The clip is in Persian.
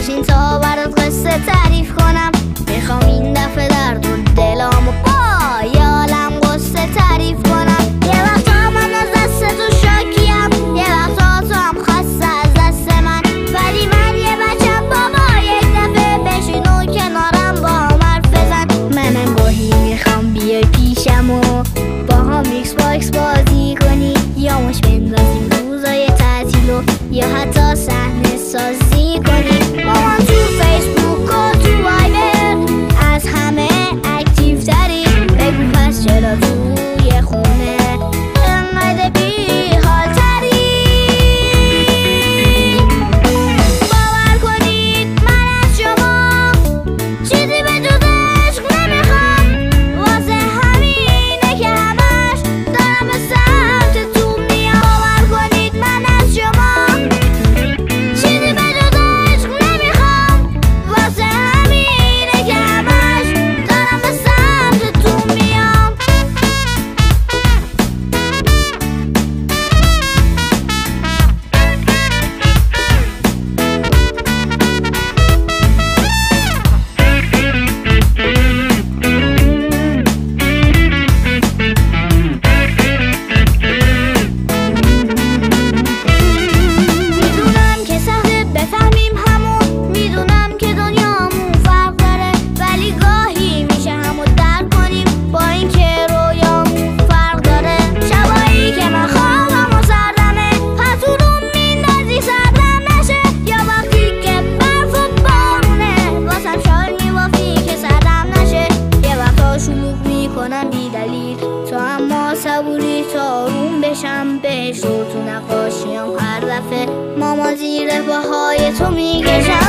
بشین تا برات قصه تعریف کنم. میخوام این دفعه درد و دلامو با یه عالم قصه تعریف کنم. یه وقتا من از دست تو شاکیم، یه وقتا تو هم خسته از دست من، ولی من یه بچم بابا. یک دفعه بشین و کنارم با هم حرف بزن. منم گاهی میخوام بیای پیشم و با هم ایکس باکس بازی کنی، یا مش بندازیم روزای تعطیل و یا حتی صحنه سازی کنی. مامان تو فیسبوک و تو وایبر از همه اکتیو تری، بگو پس چرا توی خونه انقدر بی حال تری؟ باور کنید من از شما چیزی به جز عشق نمیخوام، واسه همینه که همش دارم به سمتتون میام. باور کنید من از شما چیزی به جز عشق نمیخوام، واسه همینه که همش دارم به سمتتون میام. میدونم که سخته بفهمیم همون، میدونم که دنیامون فرق داره، ولی گاهی میشه همو درک کنیم با اینکه رویامون فرق داره. شبایی که من خوابم و سردمه، پتونون میندازی سردم نشه، یا وقتی که برف و بارونه واسم شال میبافی که سردم نشه. یه وقتا شلوغ میکنم بی دلیل تو، اما صبوری تا آروم بشم بهش رو تو نقاشیام هر دفعه ماما زیر پاهای تو میکشم.